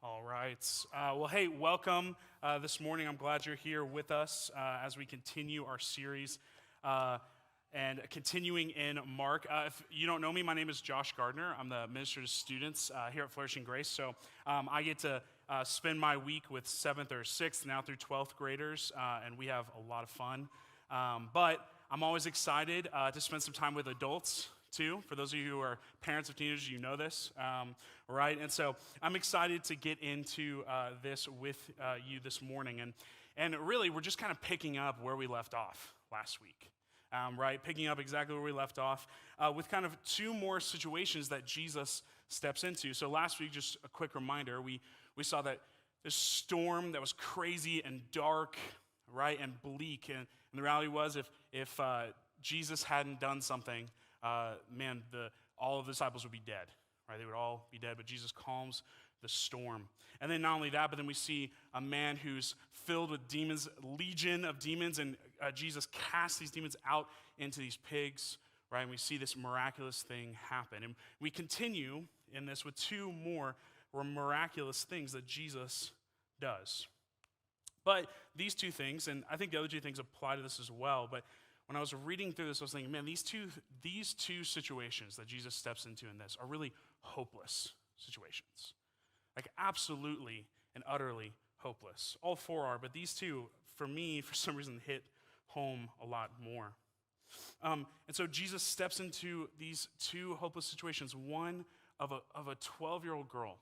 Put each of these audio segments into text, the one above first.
All right. Well, hey, welcome this morning. I'm glad you're here with us as we continue our series and continuing in Mark. If you don't know me, my name is Josh Gardner. I'm the minister to students here at Flourishing Grace. So I get to spend my week with 7th or 6th, now through 12th graders, and we have a lot of fun. But I'm always excited to spend some time with adults too. For those of you who are parents of teenagers, you know this, right? And so I'm excited to get into this with you this morning. And really, we're just kind of picking up where we left off last week, right? Picking up exactly where we left off with kind of two more situations that Jesus steps into. So last week, just a quick reminder, we saw that this storm that was crazy and dark, right, and bleak. And the reality was if Jesus hadn't done something, all of the disciples would be dead, right? They would all be dead, but Jesus calms the storm. And then not only that, but then we see a man who's filled with demons, legion of demons, and Jesus casts these demons out into these pigs, right? And we see this miraculous thing happen. And we continue in this with two more miraculous things that Jesus does. But these two things, and I think the other two things apply to this as well, but when I was reading through this, I was thinking, man, these two situations that Jesus steps into in this are really hopeless situations. Like absolutely and utterly hopeless. All four are, but these two, for me, for some reason, hit home a lot more. And so Jesus steps into these two hopeless situations. One of a 12-year-old girl.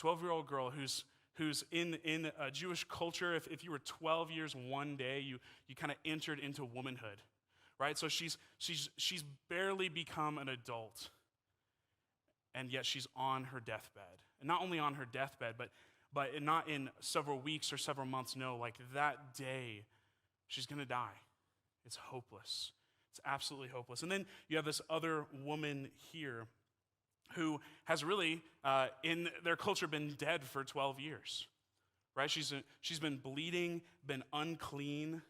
12-year-old girl who's in a Jewish culture. If you were 12 years one day, you kind of entered into womanhood, right? So she's barely become an adult, and yet she's on her deathbed. And not only on her deathbed, but not in several weeks or several months. No, like that day, she's going to die. It's hopeless. It's absolutely hopeless. And then you have this other woman here who has really, in their culture, been dead for 12 years, right? She's been bleeding, been unclean,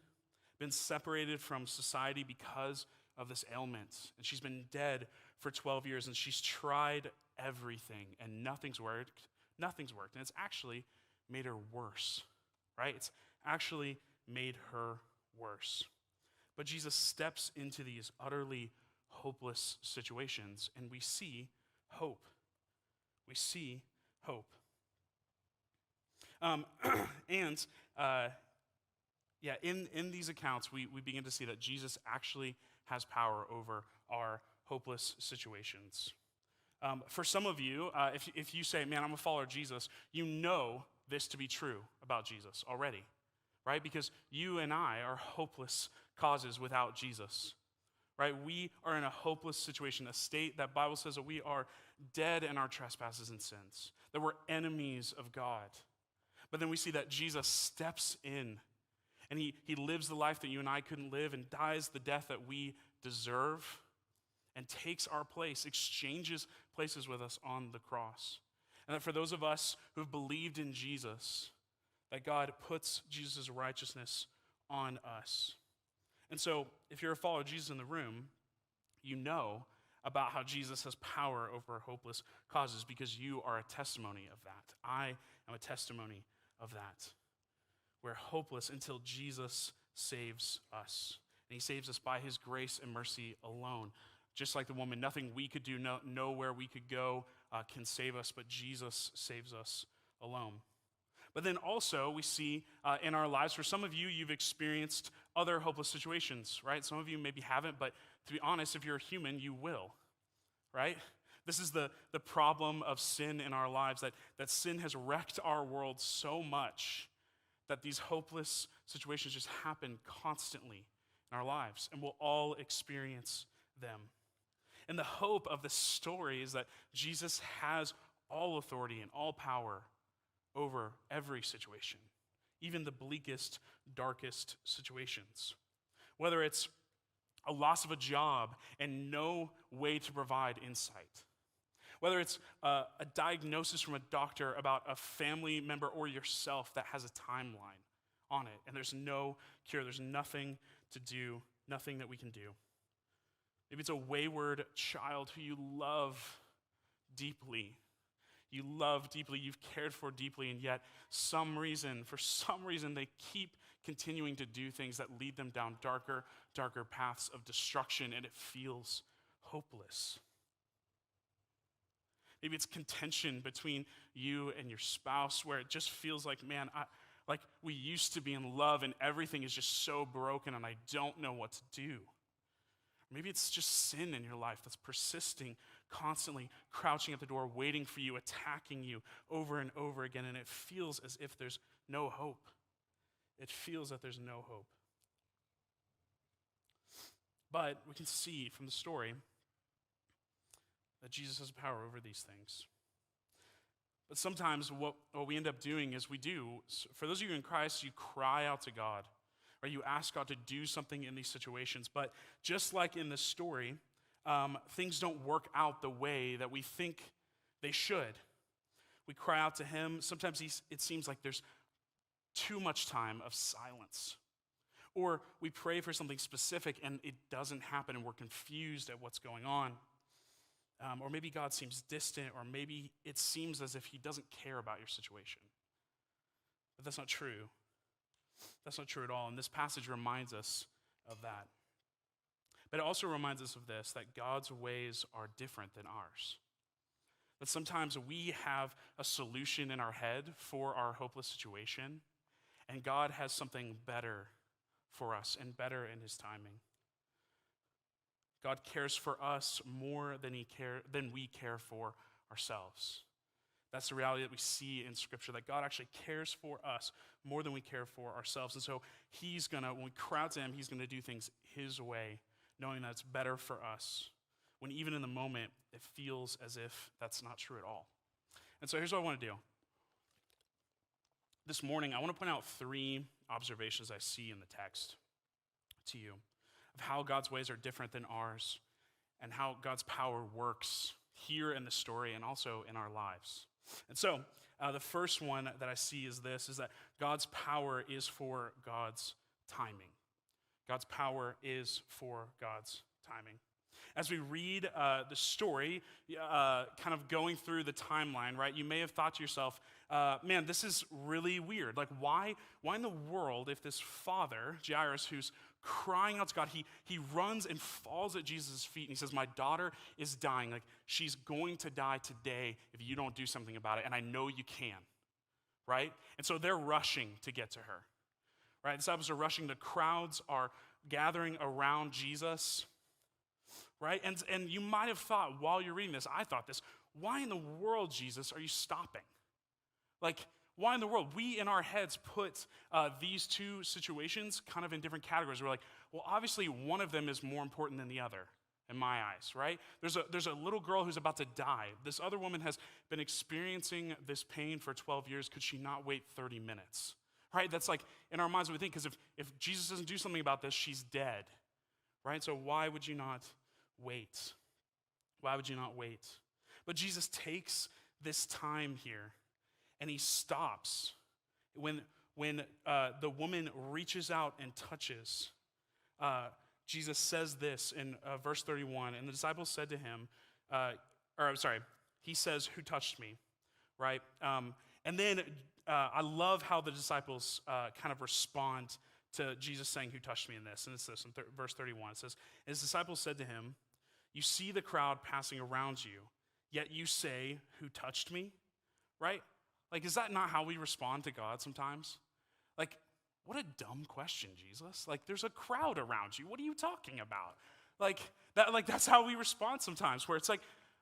been separated from society because of this ailment. And she's been dead for 12 years, and she's tried everything, and nothing's worked. Nothing's worked, and it's actually made her worse, right? It's actually made her worse. But Jesus steps into these utterly hopeless situations, and we see hope. We see hope. In these accounts, we begin to see that Jesus actually has power over our hopeless situations. For some of you, if you say, man, I'm a follower of Jesus, you know this to be true about Jesus already, right? Because you and I are hopeless causes without Jesus. Right, we are in a hopeless situation, a state that Bible says that we are dead in our trespasses and sins, that we're enemies of God. But then we see that Jesus steps in, and he lives the life that you and I couldn't live, and dies the death that we deserve, and takes our place, exchanges places with us on the cross. And that for those of us who've believed in Jesus, that God puts Jesus' righteousness on us. And so, if you're a follower of Jesus in the room, you know about how Jesus has power over hopeless causes because you are a testimony of that. I am a testimony of that. We're hopeless until Jesus saves us. And he saves us by his grace and mercy alone. Just like the woman, nothing we could do, nowhere we could go can save us, but Jesus saves us alone. But then also we see in our lives, for some of you, you've experienced other hopeless situations, right? Some of you maybe haven't, but to be honest, if you're a human, you will, right? This is the problem of sin in our lives, that sin has wrecked our world so much that these hopeless situations just happen constantly in our lives, and we'll all experience them. And the hope of this story is that Jesus has all authority and all power over every situation, even the bleakest, darkest situations. Whether it's a loss of a job and no way to provide insight. Whether it's a diagnosis from a doctor about a family member or yourself that has a timeline on it, and there's no cure, there's nothing to do, nothing that we can do. Maybe it's a wayward child who you love deeply. you love deeply, you've cared for deeply, and yet for some reason, they keep continuing to do things that lead them down darker paths of destruction, and it feels hopeless. Maybe it's contention between you and your spouse where it just feels like, man, like we used to be in love and everything is just so broken and I don't know what to do. Maybe it's just sin in your life that's persisting, constantly crouching at the door, waiting for you, attacking you over and over again, and it feels as if there's no hope. It feels that there's no hope. But we can see from the story that Jesus has power over these things. But sometimes what we end up doing is for those of you in Christ, you cry out to God, or you ask God to do something in these situations. But just like in this story, things don't work out the way that we think they should. We cry out to him. Sometimes it seems like there's too much time of silence. Or we pray for something specific and it doesn't happen and we're confused at what's going on. Or maybe God seems distant, or maybe it seems as if he doesn't care about your situation. But that's not true. That's not true at all. And this passage reminds us of that. But it also reminds us of this, that God's ways are different than ours. That sometimes we have a solution in our head for our hopeless situation, and God has something better for us and better in his timing. God cares for us more than we care for ourselves. That's the reality that we see in Scripture, that God actually cares for us more than we care for ourselves. And so when we cry out to him, he's going to do things his way, knowing that it's better for us, when even in the moment, it feels as if that's not true at all. And so here's what I want to do. This morning, I want to point out 3 observations I see in the text to you, of how God's ways are different than ours, and how God's power works here in the story and also in our lives. And so, the first one that I see is that God's power is for God's timing. God's power is for God's timing. As we read the story, kind of going through the timeline, right, you may have thought to yourself, man, this is really weird. Like, why in the world, if this father, Jairus, who's crying out to God, he runs and falls at Jesus' feet and he says, my daughter is dying. Like, she's going to die today if you don't do something about it, and I know you can, right? And so they're rushing to get to her, right? The disciples are rushing. The crowds are gathering around Jesus, right? And you might have thought while you're reading this, I thought this, why in the world, Jesus, are you stopping? Like, why in the world? We, in our heads, put these 2 situations kind of in different categories. We're like, well, obviously one of them is more important than the other, in my eyes, right? There's a little girl who's about to die. This other woman has been experiencing this pain for 12 years. Could she not wait 30 minutes? Right? That's like, in our minds, we think, because if Jesus doesn't do something about this, she's dead, right? So why would you not wait? Why would you not wait? But Jesus takes this time here, and he stops when the woman reaches out and touches. Jesus says this in verse 31, and the disciples said to him, he says, who touched me, right? And then I love how the disciples kind of respond to Jesus saying, who touched me in this? And it's this, in verse 31, it says, his disciples said to him, you see the crowd passing around you, yet you say, who touched me, right? Like, is that not how we respond to God sometimes? Like, what a dumb question, Jesus. Like, there's a crowd around you. What are you talking about? That's how we respond sometimes, where it's like,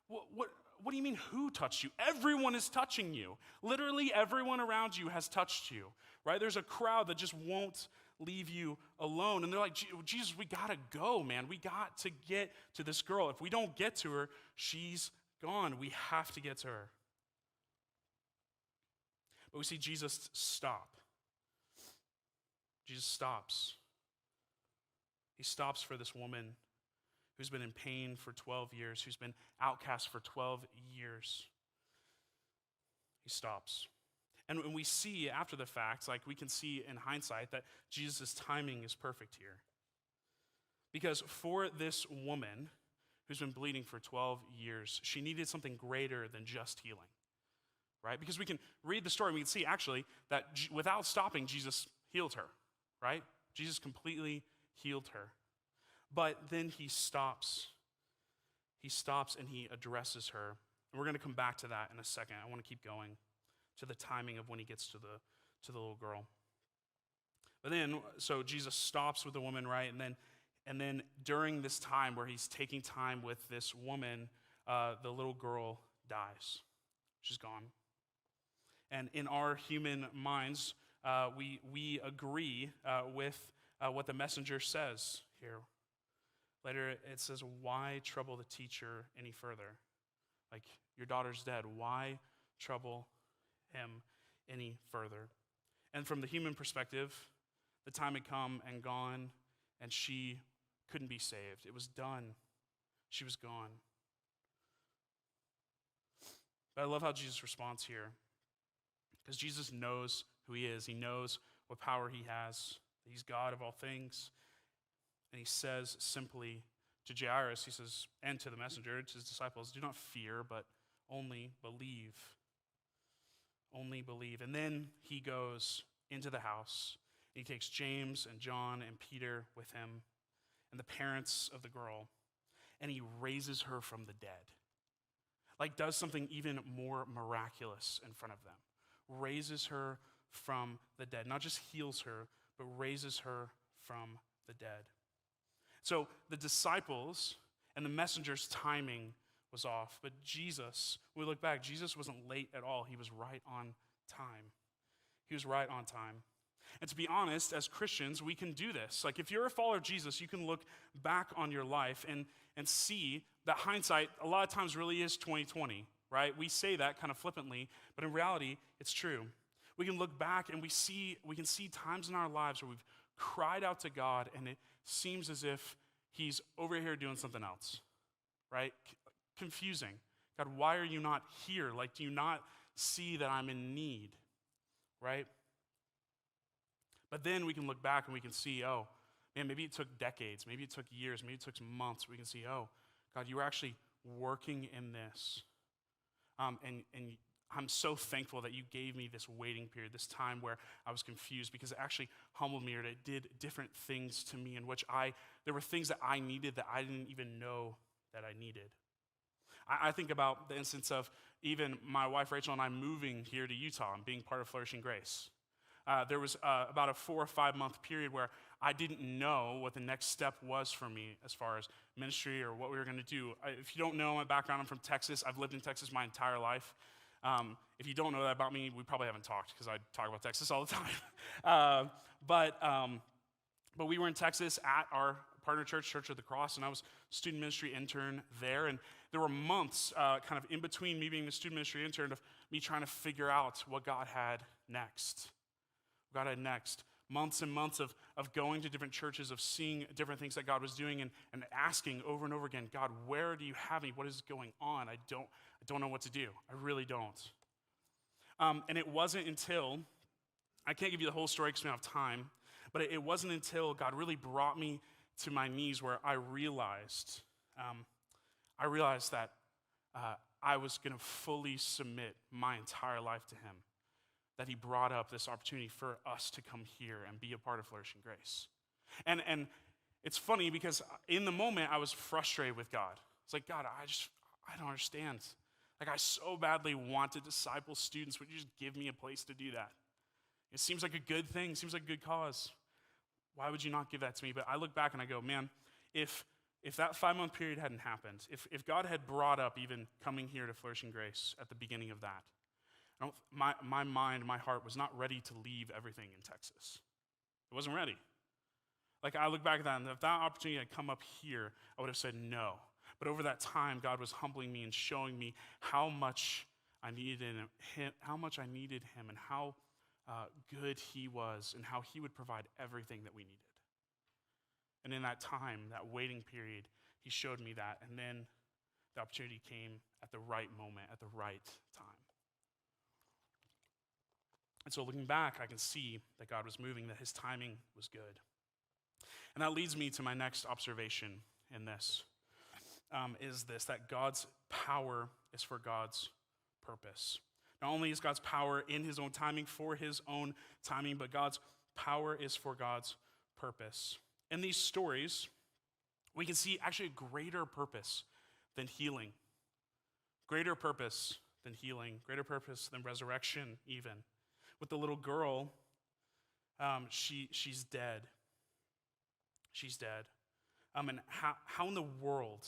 what do you mean, who touched you? Everyone is touching you. Literally everyone around you has touched you, right? There's a crowd that just won't leave you alone. And they're like, Jesus, we got to go, man. We got to get to this girl. If we don't get to her, she's gone. We have to get to her. But we see Jesus stop. Jesus stops. He stops for this woman who's been in pain for 12 years, who's been outcast for 12 years. He stops. And when we see after the fact, like we can see in hindsight, that Jesus' timing is perfect here. Because for this woman who's been bleeding for 12 years, she needed something greater than just healing. right? Because we can read the story and we can see actually that without stopping, Jesus healed her, right? Jesus completely healed her. But then he stops. He stops and he addresses her. And we're going to come back to that in a second. I want to keep going to the timing of when he gets to the little girl. But then, so Jesus stops with the woman, right? And then during this time where he's taking time with this woman, the little girl dies. She's gone. And in our human minds, we agree with what the messenger says here. Later it says, why trouble the teacher any further? Like, your daughter's dead. Why trouble him any further? And from the human perspective, the time had come and gone, and she couldn't be saved. It was done. She was gone. But I love how Jesus responds here, because Jesus knows who he is. He knows what power he has. He's God of all things. And he says simply to Jairus, he says, and to the messenger, to his disciples, do not fear, but only believe. Only believe. And then he goes into the house. And he takes James and John and Peter with him and the parents of the girl, and he raises her from the dead. Like, does something even more miraculous in front of them. Raises her from the dead. Not just heals her, but raises her from the dead. So the disciples and the messenger's timing was off, but Jesus, when we look back, Jesus wasn't late at all. He was right on time. He was right on time. And to be honest, as Christians, we can do this. Like, if you're a follower of Jesus, you can look back on your life and see that hindsight a lot of times really is 20/20, right? We say that kind of flippantly, but in reality, it's true. We can look back and we can see times in our lives where we've cried out to God and it seems as if he's over here doing something else, right? Confusing. God, why are you not here? Like, do you not see that I'm in need, right? But then we can look back and we can see, oh, man, maybe it took decades, maybe it took years, maybe it took months. We can see, oh, God, you were actually working in this. And I'm so thankful that you gave me this waiting period, this time where I was confused, because it actually humbled me, or it did different things to me in which there were things that I needed that I didn't even know that I needed. I think about the instance of even my wife Rachel and I moving here to Utah and being part of Flourishing Grace. There was about a 4 or 5 month period where I didn't know what the next step was for me as far as ministry or what we were going to do. If you don't know my background, I'm from Texas. I've lived in Texas my entire life. If you don't know that about me, we probably haven't talked, because I talk about Texas all the time. But we were in Texas at our partner church, Church of the Cross, and I was student ministry intern there. And there were months kind of in between me being the student ministry intern of me trying to figure out what God had next. Months and months of going to different churches, of seeing different things that God was doing, and asking over and over again, God, where do you have me? What is going on? I don't know what to do. I really don't. And it wasn't until, I can't give you the whole story because we don't have time, but it wasn't until God really brought me to my knees where I realized that I was going to fully submit my entire life to him, that he brought up this opportunity for us to come here and be a part of Flourishing Grace. And it's funny because in the moment I was frustrated with God. It's like, God, I don't understand. Like, I so badly want to disciple students. Would you just give me a place to do that? It seems like a good thing. Seems like a good cause. Why would you not give that to me? But I look back and I go, man, if that 5 month period hadn't happened, if God had brought up even coming here to Flourishing Grace at the beginning of that, my mind, my heart was not ready to leave everything in Texas. It wasn't ready. Like, I look back at that, and if that opportunity had come up here, I would have said no. But over that time, God was humbling me and showing me how much I needed him, and how good he was, and how he would provide everything that we needed. And in that time, that waiting period, he showed me that, and then the opportunity came at the right moment, at the right time. And so looking back, I can see that God was moving, that his timing was good. And that leads me to my next observation in this, that God's power is for God's purpose. Not only is God's power in his own timing for his own timing, but God's power is for God's purpose. In these stories, we can see actually a greater purpose than healing. Greater purpose than healing. Greater purpose than resurrection even. With the little girl, she's dead. She's dead. And how in the world,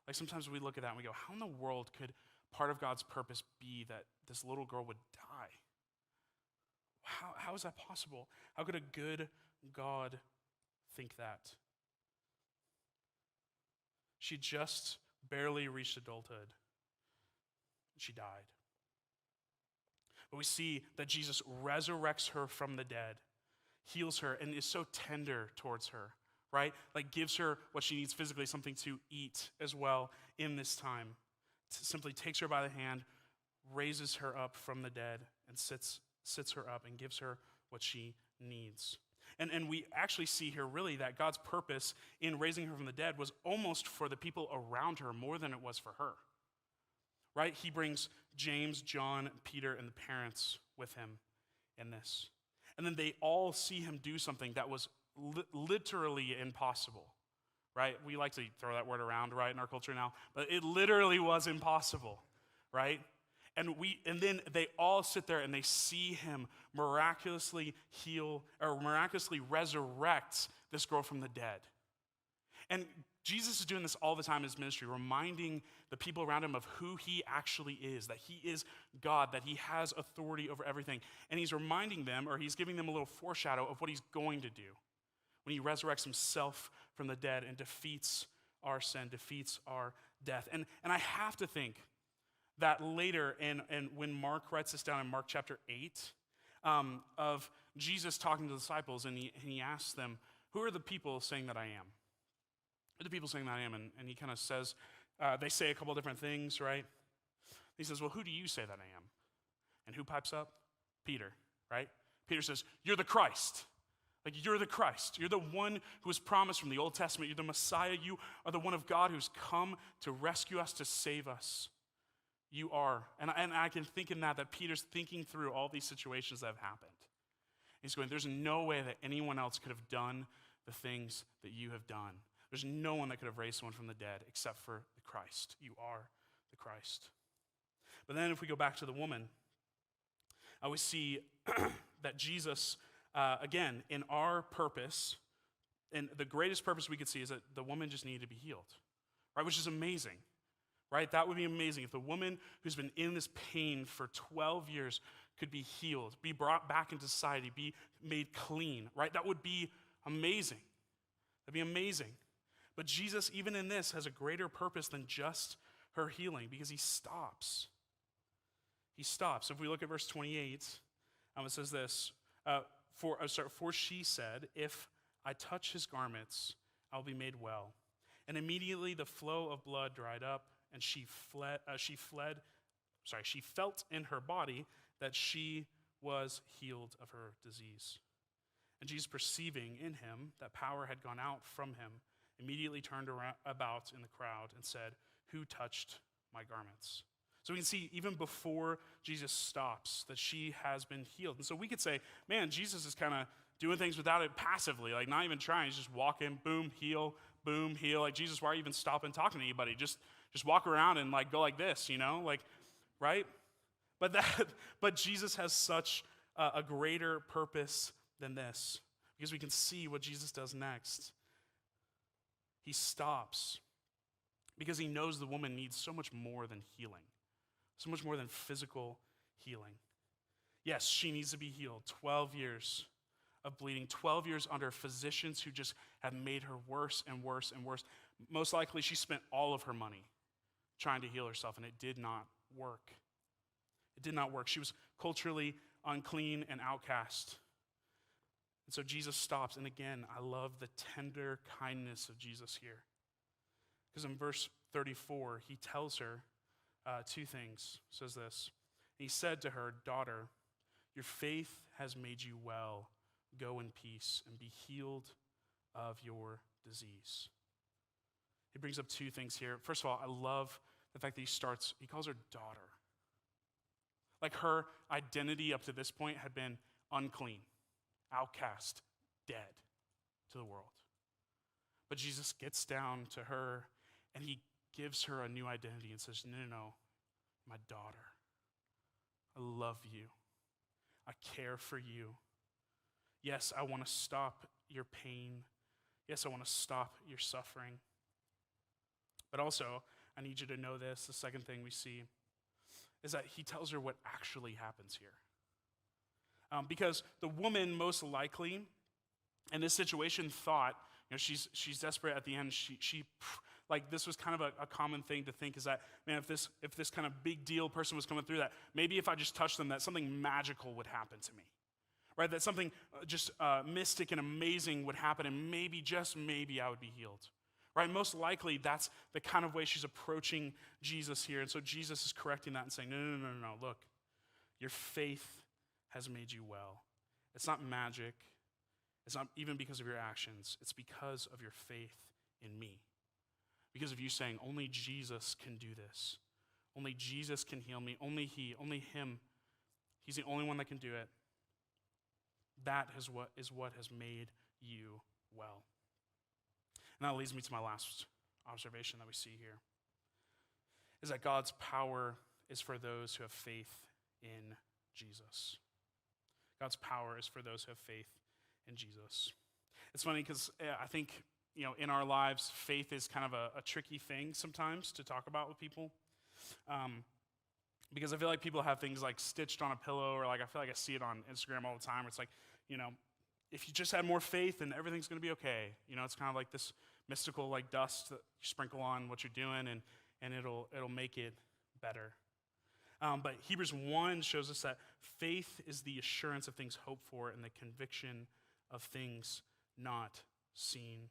like sometimes we look at that and we go, how in the world could part of God's purpose be that this little girl would die? How is that possible? How could a good God think that? She just barely reached adulthood. She died. But we see that Jesus resurrects her from the dead, heals her, and is so tender towards her, right? Like gives her what she needs physically, something to eat as well in this time. Simply takes her by the hand, raises her up from the dead, and sits her up and gives her what she needs. And we actually see here really that God's purpose in raising her from the dead was almost for the people around her more than it was for her. Right? He brings James, John, Peter, and the parents with him in this. And then they all see him do something that was literally impossible. Right? We like to throw that word around, right, in our culture now, but it literally was impossible, right? And then they all sit there and they see him miraculously heal or miraculously resurrect this girl from the dead. And Jesus is doing this all the time in his ministry, reminding the people around him of who he actually is, that he is God, that he has authority over everything. And he's reminding them, or he's giving them a little foreshadow of what he's going to do when he resurrects himself from the dead and defeats our sin, defeats our death. And I have to think that later, and when Mark writes this down in Mark chapter 8, of Jesus talking to the disciples, and he asks them, who are the people saying that I am? Who are the people saying that I am? And he kind of says, they say a couple different things, right? He says, well, who do you say that I am? And who pipes up? Peter, right? Peter says, you're the Christ. Like, you're the Christ. You're the one who was promised from the Old Testament. You're the Messiah. You are the one of God who's come to rescue us, to save us. You are. And I can think in that Peter's thinking through all these situations that have happened. He's going, there's no way that anyone else could have done the things that you have done. There's no one that could have raised someone from the dead except for the Christ. You are the Christ. But then if we go back to the woman, we see that Jesus, again, in our purpose, and the greatest purpose we could see is that the woman just needed to be healed, right? Which is amazing, right? That would be amazing if the woman who's been in this pain for 12 years could be healed, be brought back into society, be made clean, right? That would be amazing. That'd be amazing. But Jesus, even in this, has a greater purpose than just her healing because he stops. He stops. If we look at verse 28, it says this, for she said, if I touch his garments, I'll be made well. And immediately the flow of blood dried up, and she felt in her body that she was healed of her disease. And Jesus, perceiving in him that power had gone out from him, immediately turned about in the crowd and said, who touched my garments? So we can see even before Jesus stops that she has been healed. And so we could say, man, Jesus is kind of doing things without it passively, like not even trying. He's just walking, boom, heal, boom, heal. Like, Jesus, why are you even stopping talking to anybody? Just walk around and like go like this, like, right? But Jesus has such a greater purpose than this, because we can see what Jesus does next. He stops because he knows the woman needs so much more than healing, so much more than physical healing. Yes, she needs to be healed. 12 years of bleeding, 12 years under physicians who just have made her worse and worse and worse. Most likely she spent all of her money trying to heal herself, and it did not work. It did not work. She was culturally unclean and outcast. And so Jesus stops, and again, I love the tender kindness of Jesus here. Because in verse 34, he tells her two things. He says this, he said to her, daughter, your faith has made you well. Go in peace and be healed of your disease. He brings up two things here. First of all, I love the fact that he calls her daughter. Like her identity up to this point had been unclean, outcast, dead to the world. But Jesus gets down to her and he gives her a new identity and says, no, my daughter, I love you. I care for you. Yes, I want to stop your pain. Yes, I want to stop your suffering. But also, I need you to know this, the second thing we see is that he tells her what actually happens here. Because the woman most likely in this situation thought, she's desperate at the end. She like this was kind of a common thing to think is that, man, if this kind of big deal person was coming through that, maybe if I just touched them, that something magical would happen to me, right? That something just mystic and amazing would happen, and maybe, just maybe, I would be healed, right? Most likely, that's the kind of way she's approaching Jesus here, and so Jesus is correcting that and saying, no, look, your faith has made you well. It's not magic. It's not even because of your actions. It's because of your faith in me. Because of you saying, only Jesus can do this. Only Jesus can heal me. Only him. He's the only one that can do it. That is what has made you well. And that leads me to my last observation that we see here, is that God's power is for those who have faith in Jesus. God's power is for those who have faith in Jesus. It's funny because I think, in our lives, faith is kind of a tricky thing sometimes to talk about with people. Because I feel like people have things like stitched on a pillow, or like I feel like I see it on Instagram all the time, where it's like, if you just had more faith, then everything's going to be okay. It's kind of like this mystical like dust that you sprinkle on what you're doing, and it'll make it better. But Hebrews 1 shows us that faith is the assurance of things hoped for and the conviction of things not seen.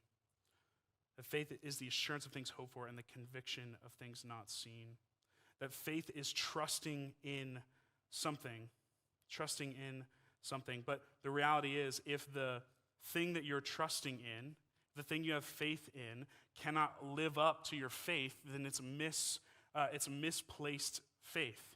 That faith is the assurance of things hoped for and the conviction of things not seen. That faith is trusting in something. But the reality is, if the thing that you're trusting in, the thing you have faith in, cannot live up to your faith, then it's misplaced faith,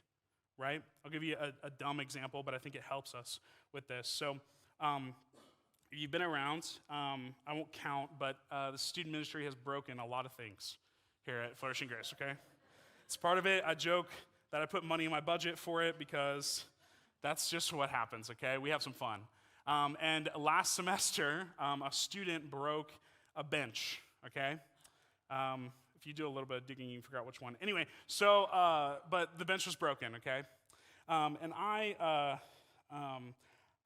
right? I'll give you a dumb example, but I think it helps us with this. So, if you've been around, I won't count, but the student ministry has broken a lot of things here at Flourishing Grace, okay? It's part of it. I joke that I put money in my budget for it because that's just what happens, okay? We have some fun. And last semester, a student broke a bench, okay? If you do a little bit of digging, you can figure out which one. Anyway, so, but the bench was broken, okay? And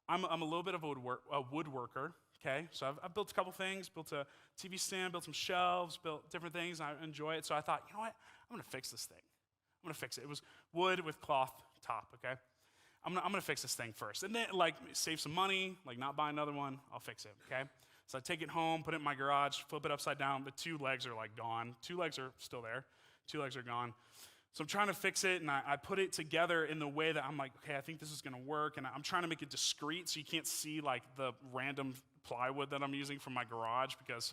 I'm a little bit of a woodworker, okay? So I've built a couple things, built a TV stand, built some shelves, built different things. I enjoy it. So I thought, you know what? I'm going to fix this thing. I'm going to fix it. It was wood with cloth top, okay? I'm going to fix this thing first. And then, save some money, not buy another one. I'll fix it, okay? So I take it home, put it in my garage, flip it upside down. The 2 legs are, gone. 2 legs are still there. 2 legs are gone. So I'm trying to fix it, and I put it together in the way that I'm like, okay, I think this is going to work, and I'm trying to make it discreet so you can't see, the random plywood that I'm using from my garage, because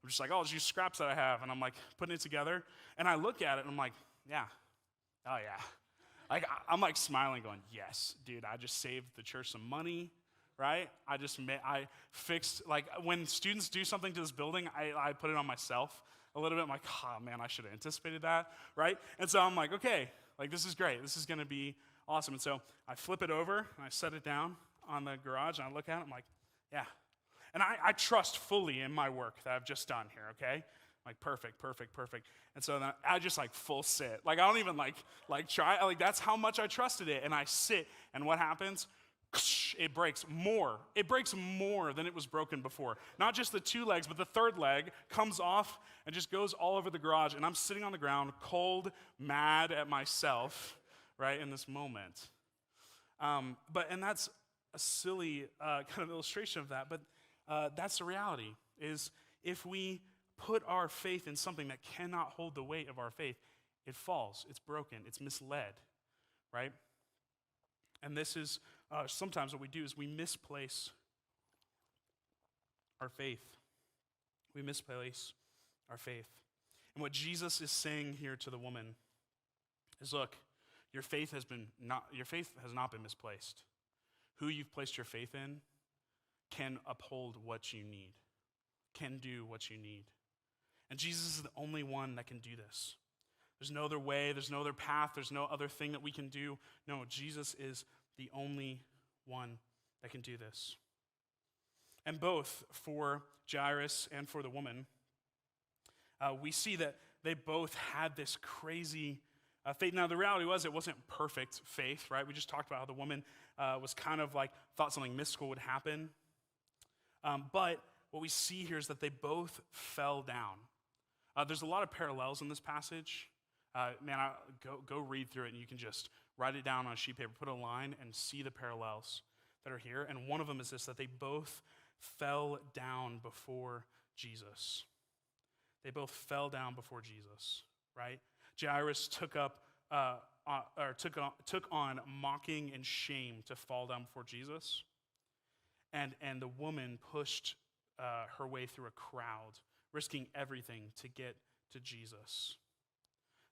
I'm just like, oh, I'll just use scraps that I have, and I'm, putting it together, and I look at it, and I'm like, yeah, oh, yeah. I'm, smiling, going, yes, dude, I just saved the church some money, right? I fixed, when students do something to this building, I put it on myself a little bit. I'm like, oh man, I should have anticipated that, right? And so I'm like, okay, this is great. This is going to be awesome. And so I flip it over, and I set it down on the garage, and I look at it, I'm like, yeah. And I trust fully in my work that I've just done here, okay? Perfect. And so then I just full sit. I don't even try. That's how much I trusted it. And I sit, and what happens? It breaks more. It breaks more than it was broken before. Not just the 2 legs, but the 3rd leg comes off and just goes all over the garage. And I'm sitting on the ground, cold, mad at myself, right, in this moment. And that's a silly kind of illustration of that. But that's the reality, is if we put our faith in something that cannot hold the weight of our faith, it falls, it's broken, it's misled, right? And this is sometimes what we do is we misplace our faith. We misplace our faith. And what Jesus is saying here to the woman is, look, your faith has not been misplaced. Who you've placed your faith in can uphold what you need, can do what you need. And Jesus is the only one that can do this. There's no other way, there's no other path, there's no other thing that we can do. No, Jesus is the only one that can do this. And both for Jairus and for the woman, we see that they both had this crazy faith. Now, the reality was it wasn't perfect faith, right? We just talked about how the woman was kind of like thought something mystical would happen. But what we see here is that they both fell down. There's a lot of parallels in this passage. Go read through it, and you can just write it down on a sheet of paper, put a line, and see the parallels that are here. And one of them is this, that they both fell down before Jesus. They both fell down before Jesus, right? Jairus took on mocking and shame to fall down before Jesus. And the woman pushed her way through a crowd, risking everything to get to Jesus.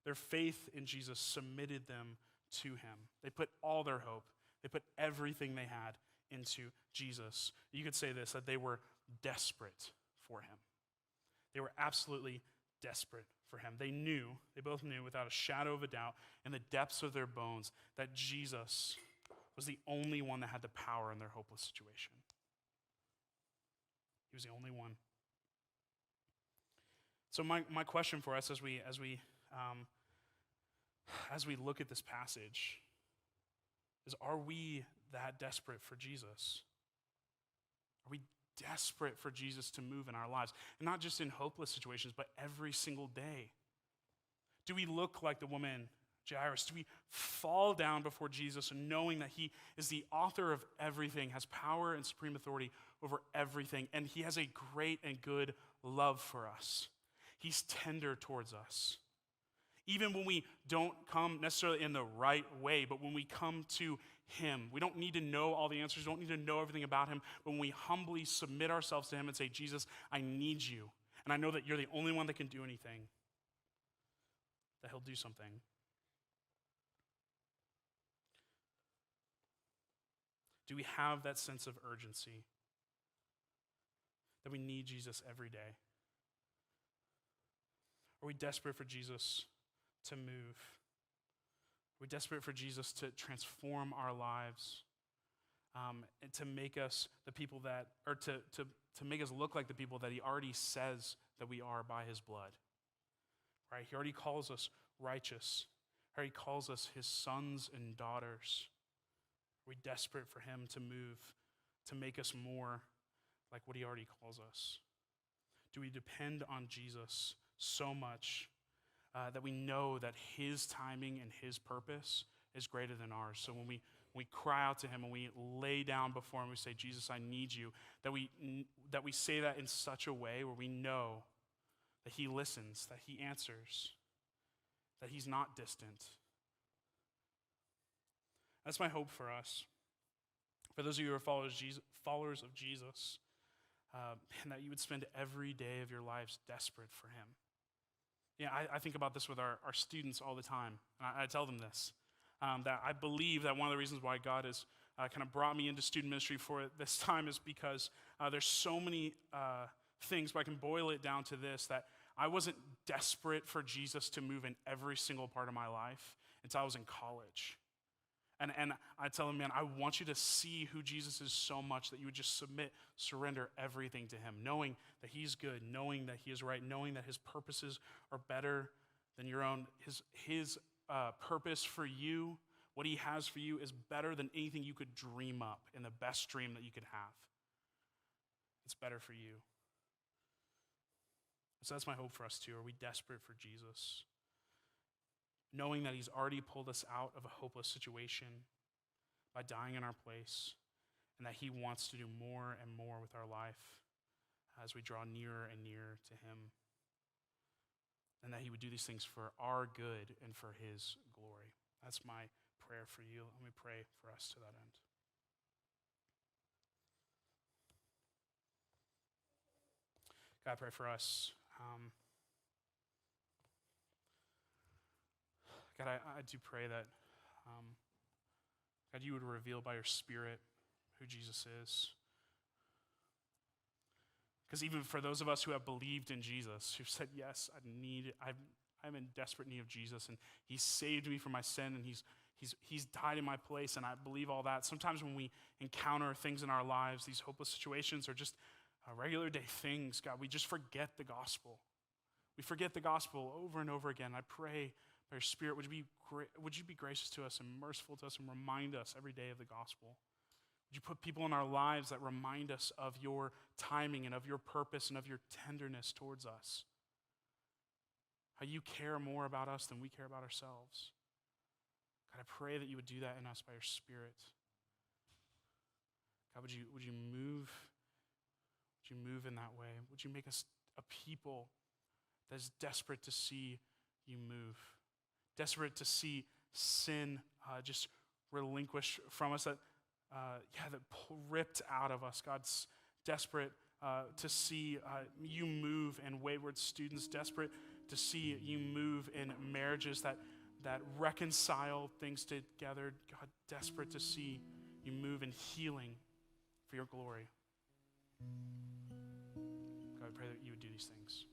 Their faith in Jesus submitted them to him. They put all their hope, they put everything they had into Jesus. You could say this, that they were desperate for him. They were absolutely desperate for him. They both knew without a shadow of a doubt in the depths of their bones that Jesus was the only one that had the power in their hopeless situation. He was the only one. So my question for us as we look at this passage is, are we that desperate for Jesus? Are we desperate for Jesus to move in our lives? And not just in hopeless situations, but every single day. Do we look like the woman Jairus? Do we fall down before Jesus knowing that he is the author of everything, has power and supreme authority over everything, and he has a great and good love for us? He's tender towards us. Even when we don't come necessarily in the right way, but when we come to him, we don't need to know all the answers, don't need to know everything about him. When we humbly submit ourselves to him and say, Jesus, I need you, and I know that you're the only one that can do anything, that he'll do something. Do we have that sense of urgency that we need Jesus every day? Are we desperate for Jesus to move? Are we desperate for Jesus to transform our lives and to make us the people that, or to make us look like the people that he already says that we are by his blood? Right? He already calls us righteous. He already calls us his sons and daughters. Are we desperate for him to move, to make us more like what he already calls us? Do we depend on Jesus so much that we know that his timing and his purpose is greater than ours? So when we cry out to him, when we lay down before him, we say, Jesus, I need you, that we say that in such a way where we know that he listens, that he answers, that he's not distant. That's my hope for us. For those of you who are followers of Jesus, and that you would spend every day of your lives desperate for him. Yeah, I think about this with our students all the time. And I tell them this, that I believe that one of the reasons why God has kind of brought me into student ministry for this time is because there's so many things, but I can boil it down to this, that I wasn't desperate for Jesus to move in every single part of my life until I was in college. And I tell them, man, I want you to see who Jesus is so much that you would just surrender everything to him, knowing that he's good, knowing that he is right, knowing that his purposes are better than your own. His purpose for you, what he has for you, is better than anything you could dream up in the best dream that you could have. It's better for you. So that's my hope for us too. Are we desperate for Jesus? Knowing that he's already pulled us out of a hopeless situation by dying in our place, and that he wants to do more and more with our life as we draw nearer and nearer to him, and that he would do these things for our good and for his glory. That's my prayer for you. Let me pray for us to that end. God, I pray for us. God, I do pray that God, you would reveal by your Spirit who Jesus is. Because even for those of us who have believed in Jesus, who've said, yes, I'm in desperate need of Jesus, and he saved me from my sin, and he's died in my place, and I believe all that. Sometimes when we encounter things in our lives, these hopeless situations or just regular day things, God, we just forget the gospel. We forget the gospel over and over again. I pray by your Spirit, would you be gracious to us and merciful to us and remind us every day of the gospel? Would you put people in our lives that remind us of your timing and of your purpose and of your tenderness towards us? How you care more about us than we care about ourselves. God, I pray that you would do that in us by your Spirit. God, would you move in that way? Would you make us a people that is desperate to see you move? Desperate to see sin just relinquished from us, that ripped out of us. God's desperate to see you move in wayward students, desperate to see you move in marriages that reconcile things together. God, desperate to see you move in healing for your glory. God, I pray that you would do these things.